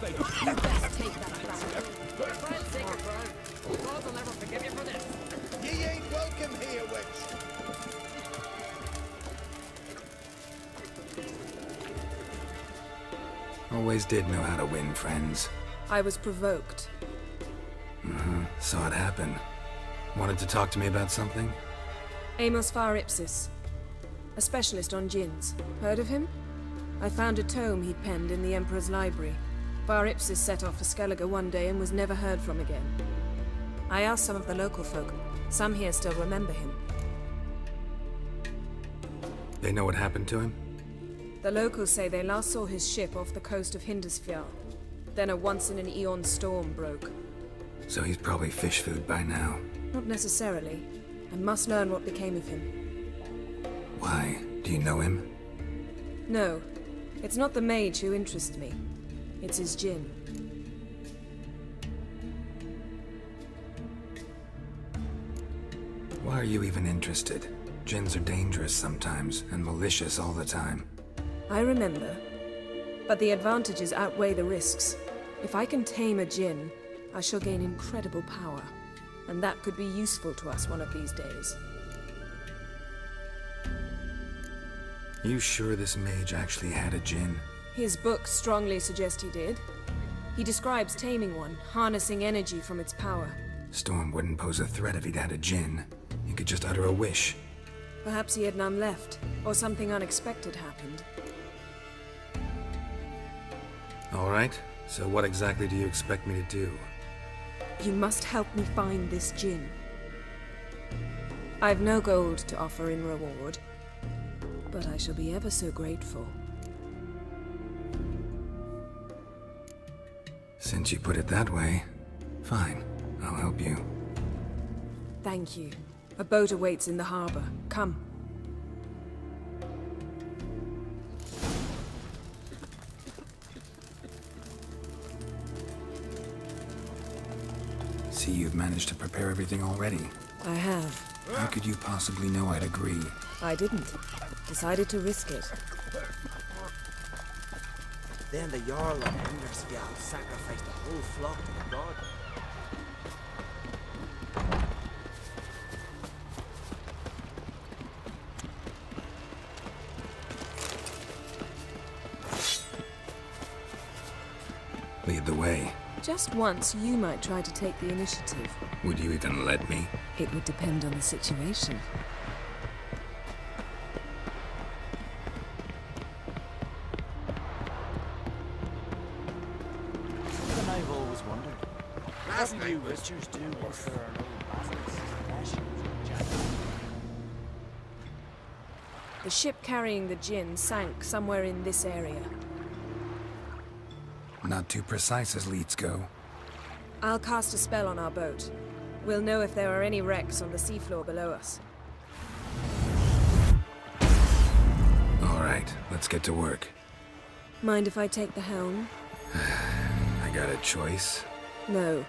You best take that back. For God's sake, Crown. God will never forgive you for this. Ye ain't welcome here, witch. Always did know how to win friends. I was provoked. Saw it happen. Wanted to talk to me about something? Amos Far Ipsis. A specialist on djinns. Heard of him? I found a tome he'd penned in the Emperor's library. Far Ipsis set off for Skellige one day and was never heard from again. I asked some of the local folk. Some here still remember him. They know what happened to him? The locals say they last saw his ship off the coast of Hindisfjall. Then a once-in-an-eon storm broke. So he's probably fish food by now. Not necessarily. I must learn what became of him. Why? Do you know him? No. It's not the mage who interests me. It's his djinn. Why are you even interested? Djinns are dangerous sometimes, and malicious all the time. I remember. But the advantages outweigh the risks. If I can tame a djinn, I shall gain incredible power. And that could be useful to us one of these days. You sure this mage actually had a djinn? His books strongly suggest he did. He describes taming one, harnessing energy from its power. Storm wouldn't pose a threat if he'd had a djinn. He could just utter a wish. Perhaps he had none left, or something unexpected happened. All right, so what exactly do you expect me to do? You must help me find this djinn. I've no gold to offer in reward, but I shall be ever so grateful. Since you put it that way, fine, I'll help you. Thank you. A boat awaits in the harbor. Come. See, you've managed to prepare everything already. I have. How could you possibly know I'd agree? I didn't. Decided to risk it. Then the Jarl of Hindisfjall sacrificed the whole flock to the god. Lead the way. Just once, you might try to take the initiative. Would you even let me? It would depend on the situation. Something I've always wondered. Last What do night you was witchers do if there are no battles, fashions, or jackals? The ship carrying the djinn sank somewhere in this area. Not too precise as leads go. I'll cast a spell on our boat. We'll know if there are any wrecks on the seafloor below us. All right, let's get to work. Mind if I take the helm? I got a choice. No.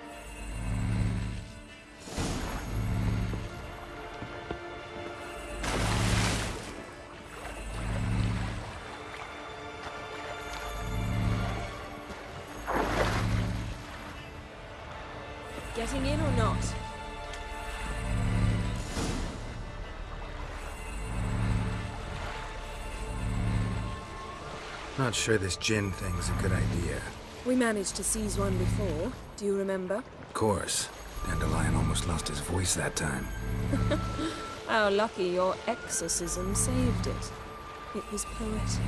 Getting in or not? Not sure this djinn thing's a good idea. We managed to seize one before. Do you remember? Of course. Dandelion almost lost his voice that time. How lucky your exorcism saved it. It was poetic.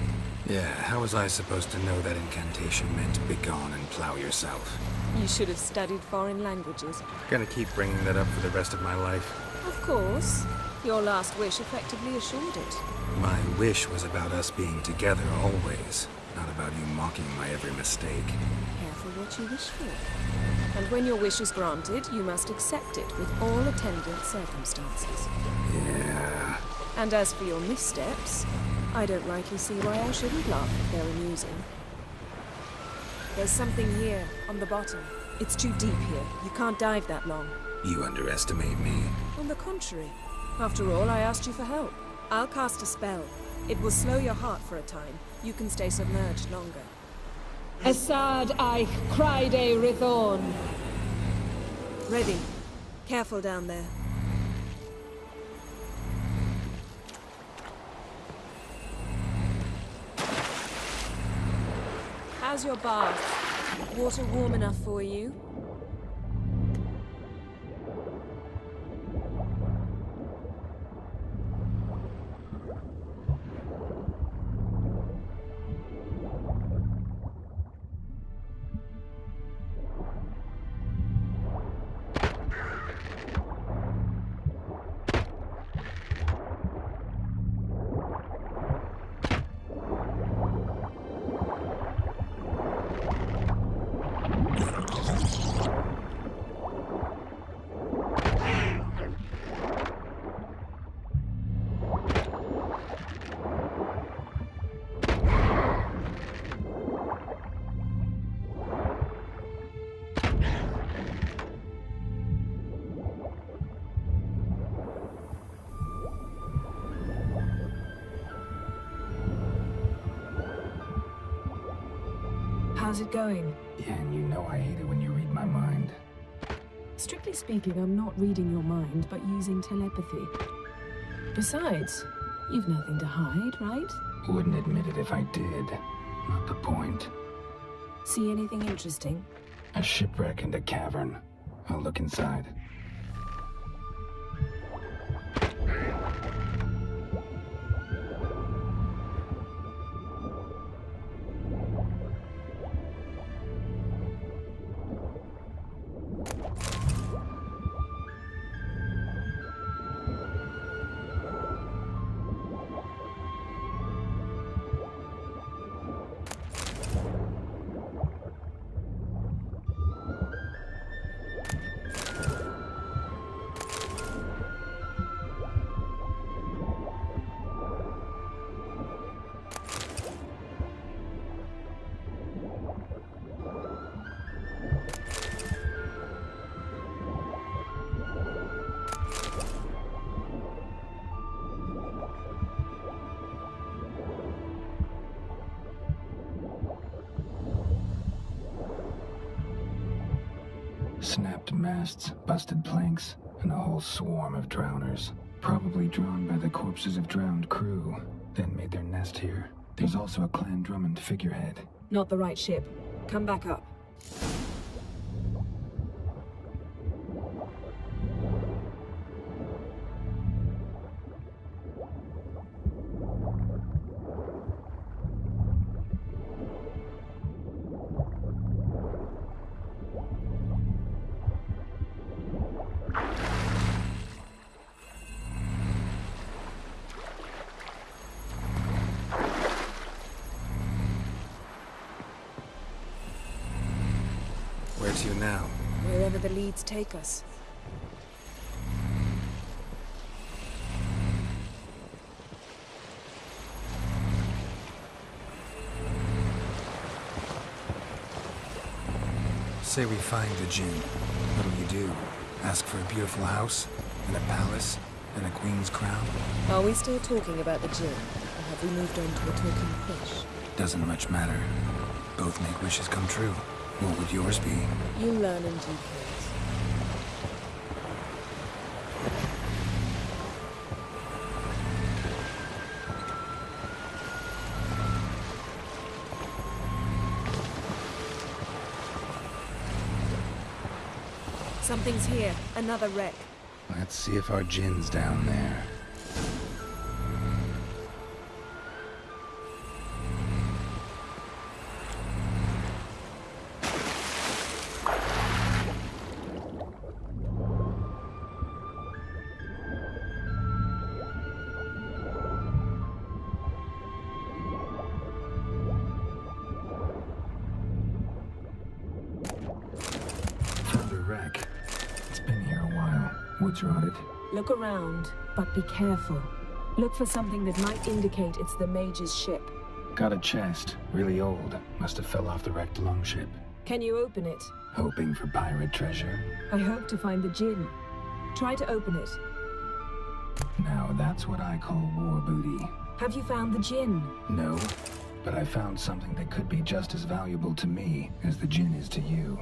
Yeah, how was I supposed to know that incantation meant begone and plow yourself? You should have studied foreign languages. Gonna keep bringing that up for the rest of my life. Of course. Your last wish effectively assured it. My wish was about us being together always, not about you mocking my every mistake. Careful what you wish for. And when your wish is granted, you must accept it with all attendant circumstances. Yeah. And as for your missteps, I don't rightly see why I shouldn't laugh if they're amusing. There's something here, on the bottom. It's too deep here. You can't dive that long. You underestimate me. On the contrary. After all, I asked you for help. I'll cast a spell. It will slow your heart for a time. You can stay submerged longer. Assad Eich Criede Rithorn. Ready. Careful down there. How's your bath? Water warm enough for you? How's it going? Yeah, and you know I hate it when you read my mind. Strictly speaking, I'm not reading your mind, but using telepathy. Besides, you've nothing to hide, right? Wouldn't admit it if I did. Not the point. See anything interesting? A shipwreck and a cavern. I'll look inside. Snapped masts, busted planks, and a whole swarm of drowners. Probably drawn by the corpses of drowned crew, then made their nest here. There's also a Clan Drummond figurehead. Not the right ship. Come back up. Where to now? Wherever the leads take us. Say we find the Jinn. What'll you do? Ask for a beautiful house? And a palace? And a queen's crown? Are we still talking about the Jinn? Or have we moved on to a talking fish? Doesn't much matter. Both make wishes come true. What would yours be? You learn in due course. Something's here. Another wreck. Let's see if our Jinn's down there. Wreck. It's been here a while. What's rotted? Look around, but be careful. Look for something that might indicate it's the mage's ship. Got a chest. Really old. Must have fell off the wrecked longship. Can you open it? Hoping for pirate treasure. I hope to find the Jinn. Try to open it. Now that's what I call war booty. Have you found the Jinn? No, but I found something that could be just as valuable to me as the Jinn is to you.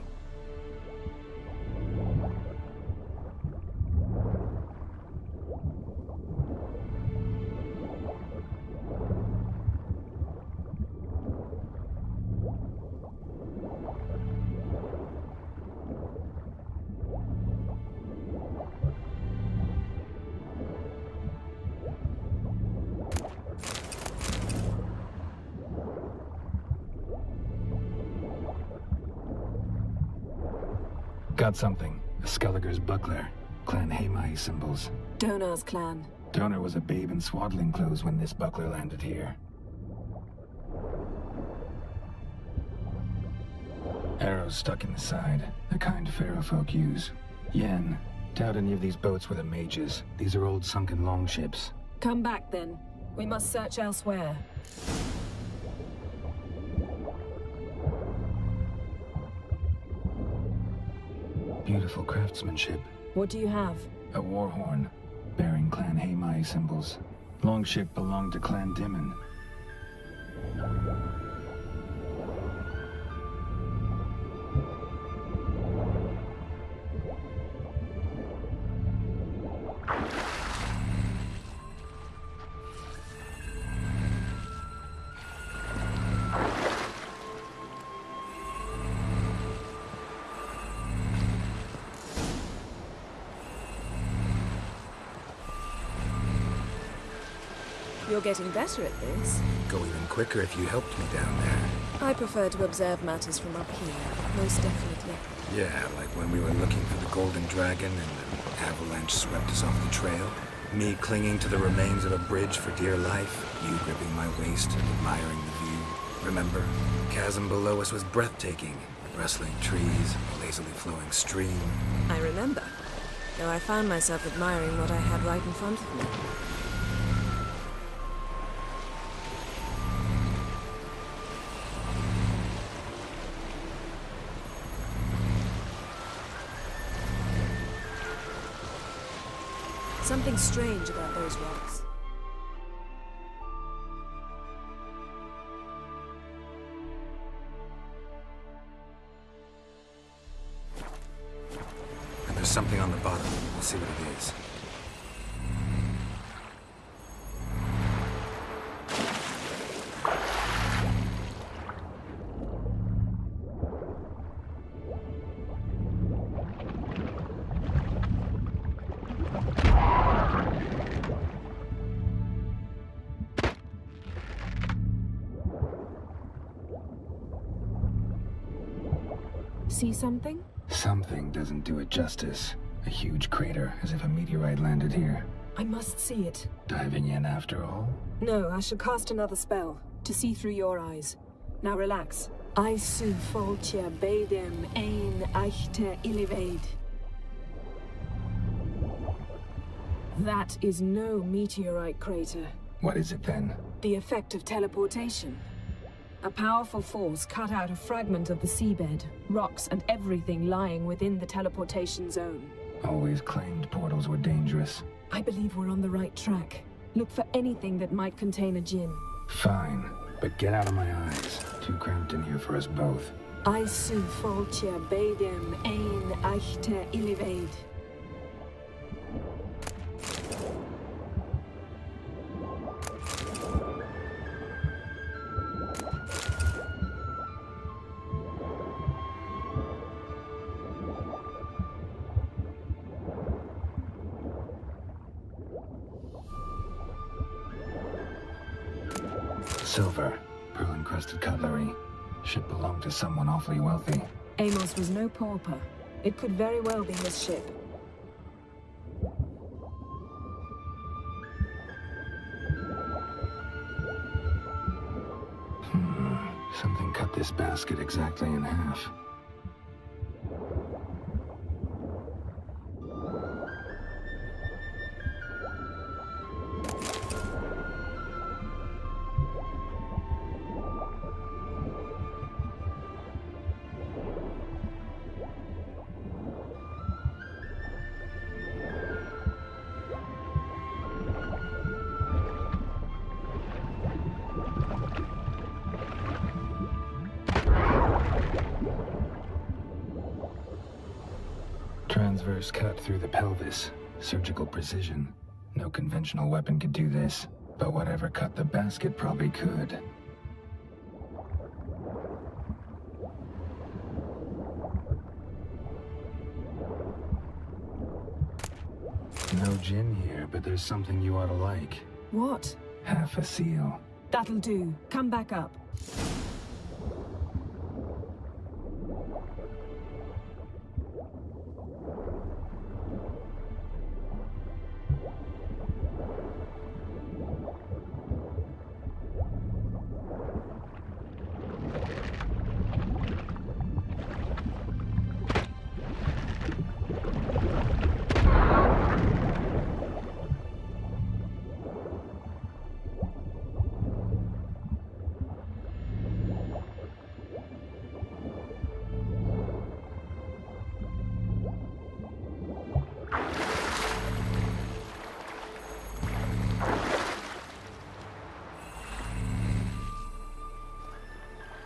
Got something. A Skellige's buckler. Clan Hamai symbols. Donar's clan. Donar was a babe in swaddling clothes when this buckler landed here. Arrows stuck in the side. The kind Pharaoh folk use. Yen. Doubt any of these boats were the mages. These are old sunken longships. Come back then. We must search elsewhere. Beautiful craftsmanship. What do you have? A war horn, bearing Clan Hamai symbols. Longship belonged to Clan Dimon. You're getting better at this. Go even quicker if you helped me down there. I prefer to observe matters from up here, most definitely. Yeah, like when we were looking for the Golden Dragon and an avalanche swept us off the trail. Me clinging to the remains of a bridge for dear life. You gripping my waist and admiring the view. Remember? Chasm below us was breathtaking. Rustling trees, a lazily flowing stream. I remember, though I found myself admiring what I had right in front of me. Something strange about those rocks. And there's something on the bottom. We'll see what it is. See something? Something doesn't do it justice. A huge crater, as if a meteorite landed here. I must see it. Diving in after all? No, I shall cast another spell, to see through your eyes. Now relax. Aisu foltia beidem ein eichte iliveid. That is no meteorite crater. What is it then? The effect of teleportation. A powerful force cut out a fragment of the seabed, rocks and everything lying within the teleportation zone. Always claimed portals were dangerous. I believe we're on the right track. Look for anything that might contain a djinn. Fine, but get out of my eyes. Too cramped in here for us both. Aisu foltia beidem ein eichte iliveid. Silver, pearl-encrusted cutlery. Ship belonged to someone awfully wealthy. Amos was no pauper. It could very well be his ship. Something cut this basket exactly in half. transverse cut through the pelvis. Surgical precision. No conventional weapon could do this, but whatever cut the basket probably could. No gin here, but there's something you ought to like. What? Half a seal. That'll do. Come back up.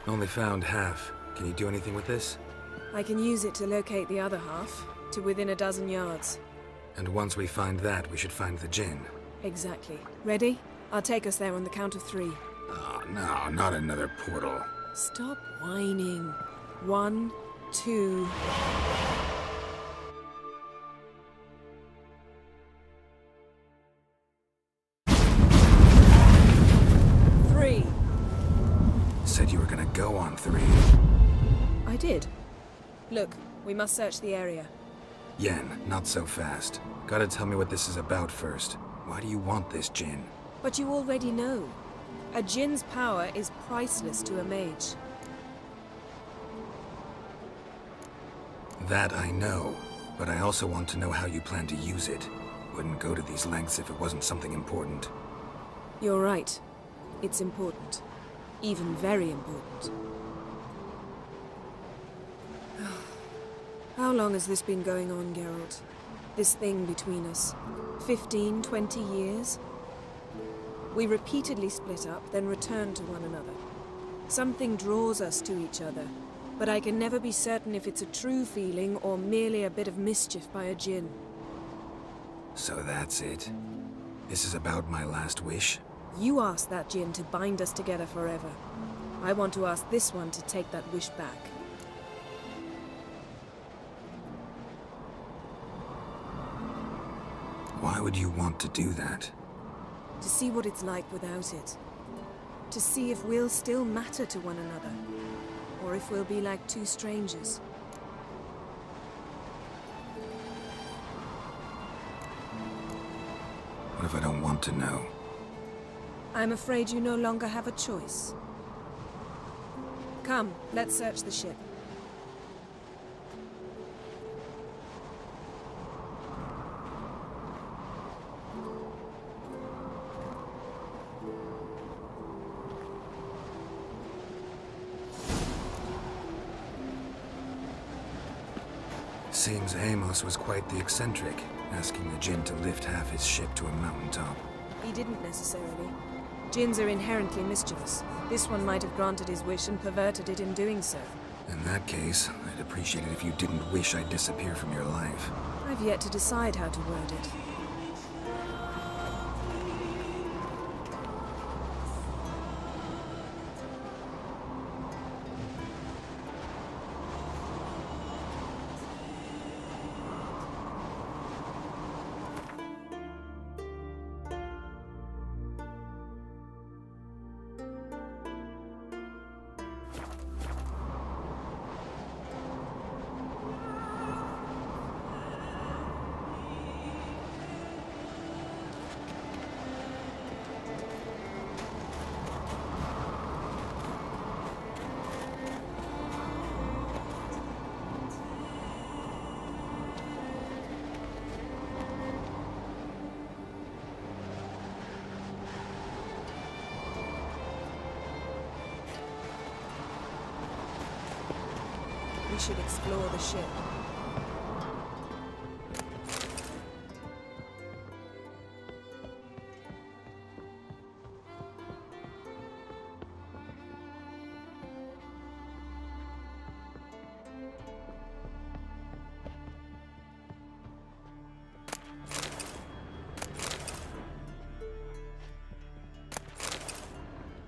Only found half. Can you do anything with this? I can use it to locate the other half, to within a dozen yards. And once we find that, we should find the gin. Exactly. Ready? I'll take us there on the count of 3. Oh, no, not another portal. Stop whining. 1, 2... Said you were gonna go on 3. I did. Look, we must search the area. Yen, not so fast. Gotta tell me what this is about first. Why do you want this gin? But you already know. A djinn's power is priceless to a mage. That I know, but I also want to know how you plan to use it. Wouldn't go to these lengths if it wasn't something important. You're right. It's important. Even very important. How long has this been going on, Geralt? This thing between us? 15, 20 years? We repeatedly split up, then returned to one another. Something draws us to each other, but I can never be certain if it's a true feeling or merely a bit of mischief by a djinn. So that's it? This is about my last wish? You asked that djinn to bind us together forever. I want to ask this one to take that wish back. Why would you want to do that? To see what it's like without it. To see if we'll still matter to one another. Or if we'll be like two strangers. What if I don't want to know? I'm afraid you no longer have a choice. Come, let's search the ship. Seems Amos was quite the eccentric, asking the djinn to lift half his ship to a mountaintop. He didn't necessarily. Djinns are inherently mischievous. This one might have granted his wish and perverted it in doing so. In that case, I'd appreciate it if you didn't wish I'd disappear from your life. I've yet to decide how to word it. We should explore the ship.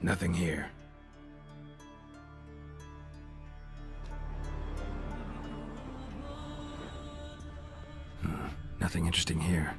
Nothing here. Nothing interesting here.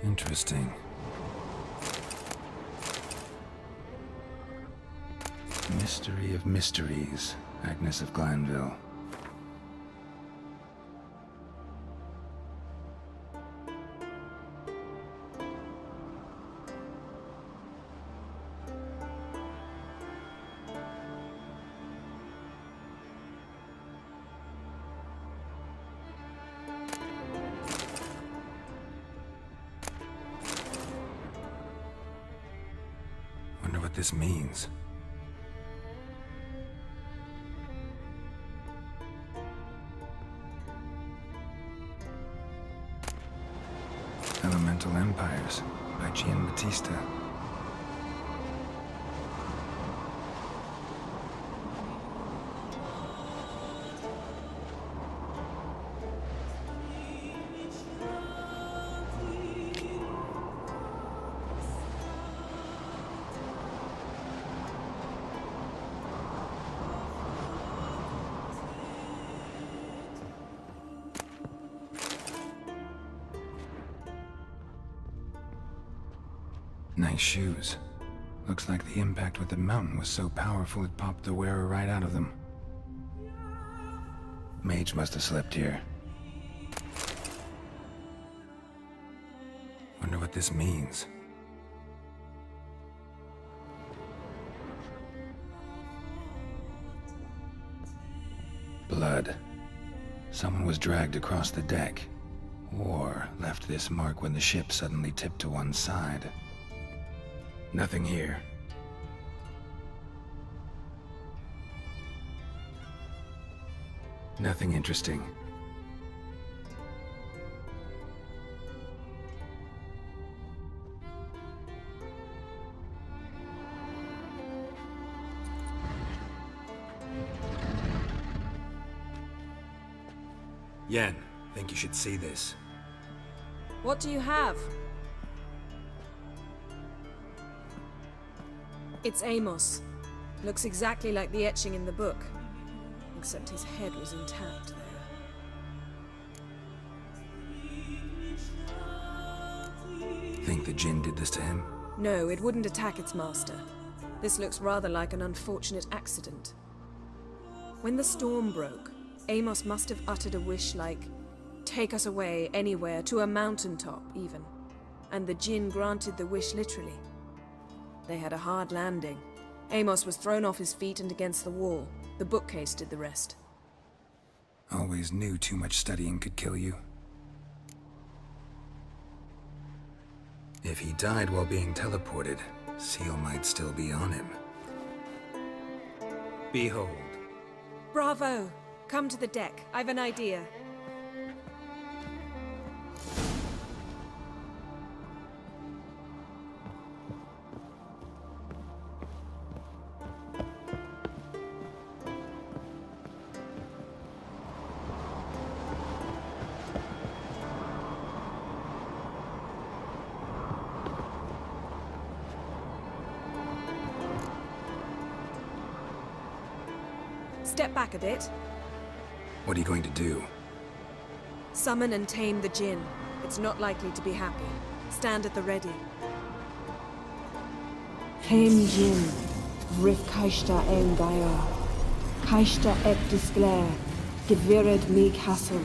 Interesting. Mystery of mysteries, Agnes of Glanville. Wonder what this means. Elemental Empires by Giambattista. Nice shoes. Looks like the impact with the mountain was so powerful it popped the wearer right out of them. Mage must have slept here. Wonder what this means. Blood. Someone was dragged across the deck, or left this mark when the ship suddenly tipped to one side. Nothing here. Nothing interesting. Yen, think you should see this. What do you have? It's Amos. Looks exactly like the etching in the book. Except his head was intact there. Think the Jinn did this to him? No, it wouldn't attack its master. This looks rather like an unfortunate accident. When the storm broke, Amos must have uttered a wish like, "Take us away, anywhere, to a mountaintop, even." And the Jinn granted the wish literally. They had a hard landing. Amos was thrown off his feet and against the wall. The bookcase did the rest. Always knew too much studying could kill you. If he died while being teleported, Seal might still be on him. Behold. Bravo! Come to the deck. I've an idea. Step back a bit. What are you going to do? Summon and tame the Jinn. It's not likely to be happy. Stand at the ready. Tame Jinn, Rif Kaishta en Gaia, Kaishta et Disglair, Gevired me Castle.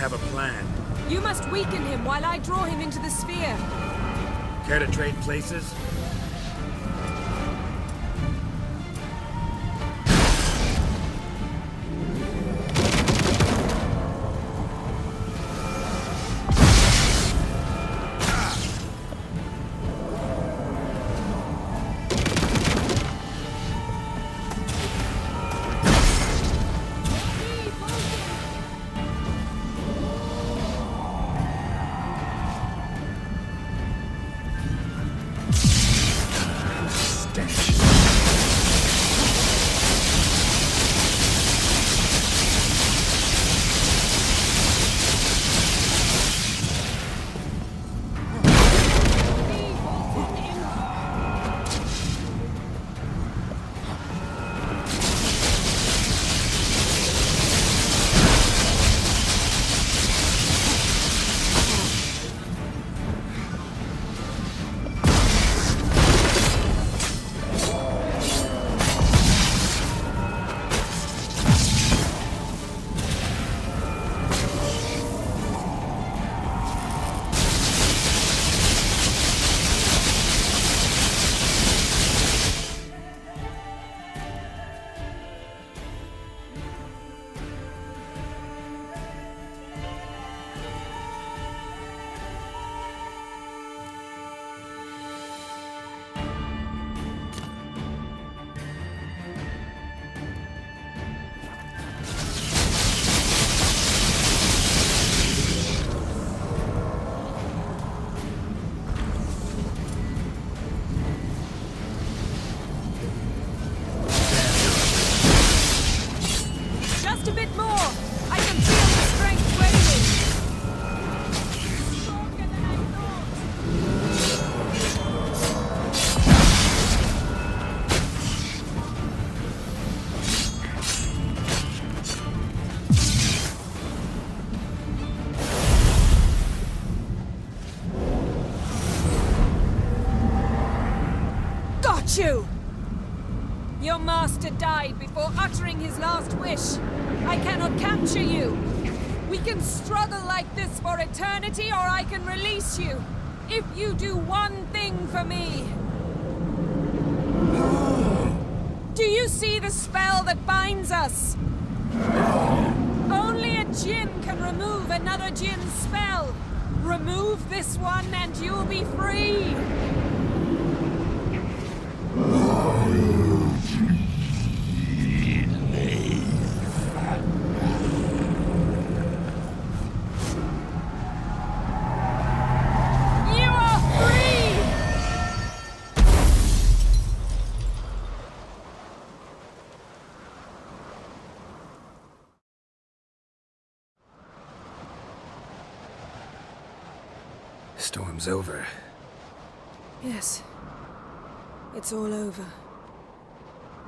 have a plan. You must weaken him while I draw him into the sphere. Care to trade places? Just a bit more! I can feel the strength waning! Stronger than I thought! Got you! Your master died before uttering his last wish. I cannot capture you. We can struggle like this for eternity, or I can release you. If you do one thing for me. Do you see the spell that binds us? Only a Jinn can remove another Jinn's spell. Remove this one and you'll be free. You are free! Storm's over. Yes. It's all over.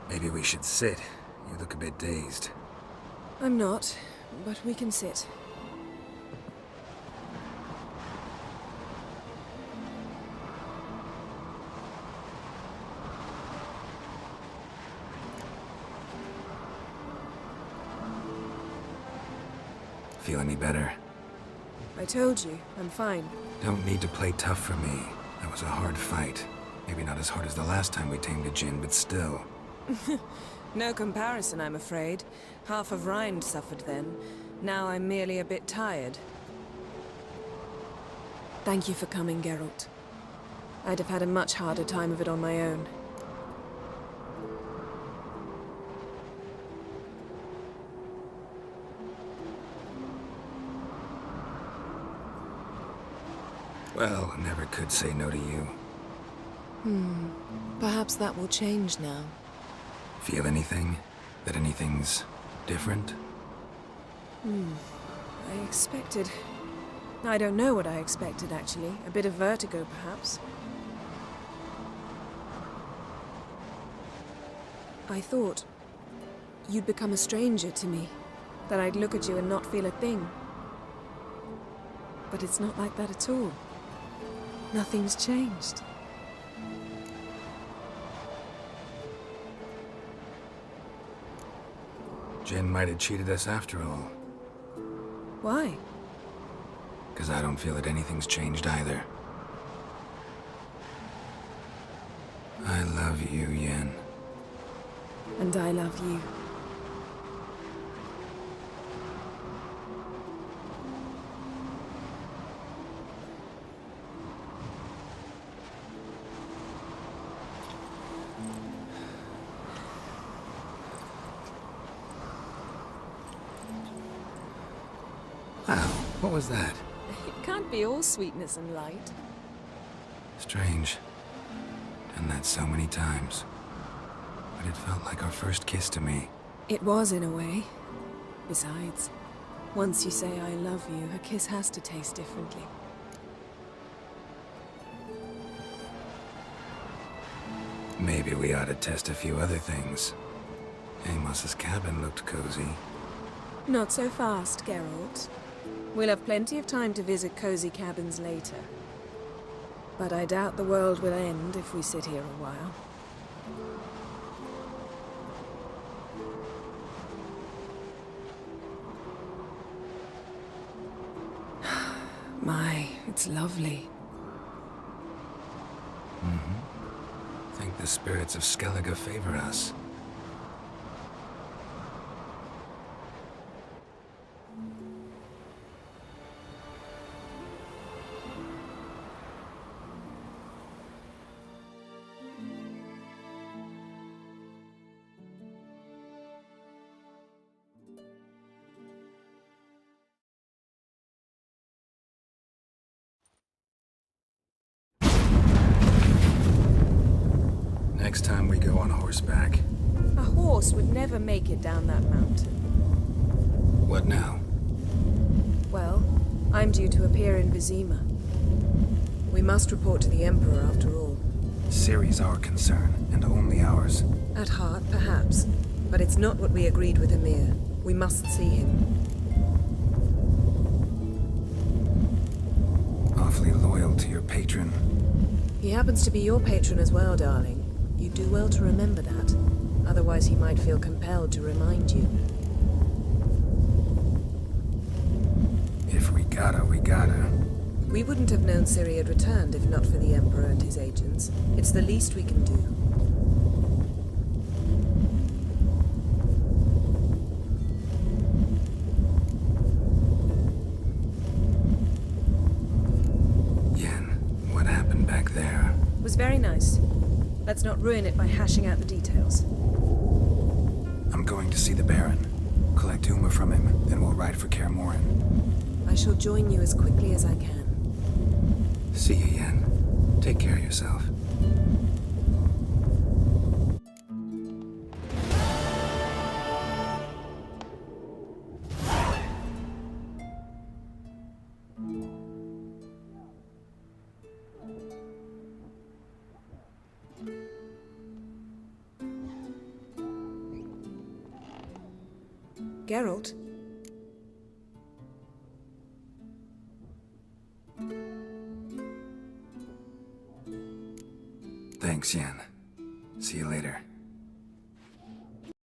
Maybe we should sit. You look a bit dazed. I'm not, but we can sit. Feel any better? I told you, I'm fine. Don't need to play tough for me. That was a hard fight. Maybe not as hard as the last time we tamed a Jinn, but still. No comparison, I'm afraid. Half of Rind suffered then. Now I'm merely a bit tired. Thank you for coming, Geralt. I'd have had a much harder time of it on my own. Well, I never could say no to you. Perhaps that will change now. Feel anything? That anything's different? I expected... I don't know what I expected, actually. A bit of vertigo, perhaps. I thought you'd become a stranger to me. That I'd look at you and not feel a thing. But it's not like that at all. Nothing's changed. Jinn might have cheated us after all. Why? Because I don't feel that anything's changed either. I love you, Yen. And I love you. Wow, what was that? It can't be all sweetness and light. Strange. Done that so many times. But it felt like our first kiss to me. It was, in a way. Besides, once you say I love you, a kiss has to taste differently. Maybe we ought to test a few other things. Amos's cabin looked cozy. Not so fast, Geralt. We'll have plenty of time to visit cozy cabins later. But I doubt the world will end if we sit here a while. My, it's lovely. Think the spirits of Skellige favor us. Next time we go on horseback. A horse would never make it down that mountain. What now? Well, I'm due to appear in Vizima. We must report to the Emperor after all. Ciri's our concern, and only ours. At heart, perhaps. But it's not what we agreed with Emir. We must see him. Awfully loyal to your patron. He happens to be your patron as well, darling. You do well to remember that. Otherwise he might feel compelled to remind you. If we gotta, we gotta. We wouldn't have known Ciri had returned if not for the Emperor and his agents. It's the least we can do. Yen, what happened back there? It was very nice. Let's not ruin it by hashing out the details. I'm going to see the Baron. Collect Uma from him, then we'll ride for Kaer Morhen. I shall join you as quickly as I can. See you, Yen. Take care of yourself. Geralt? Thanks, Yen.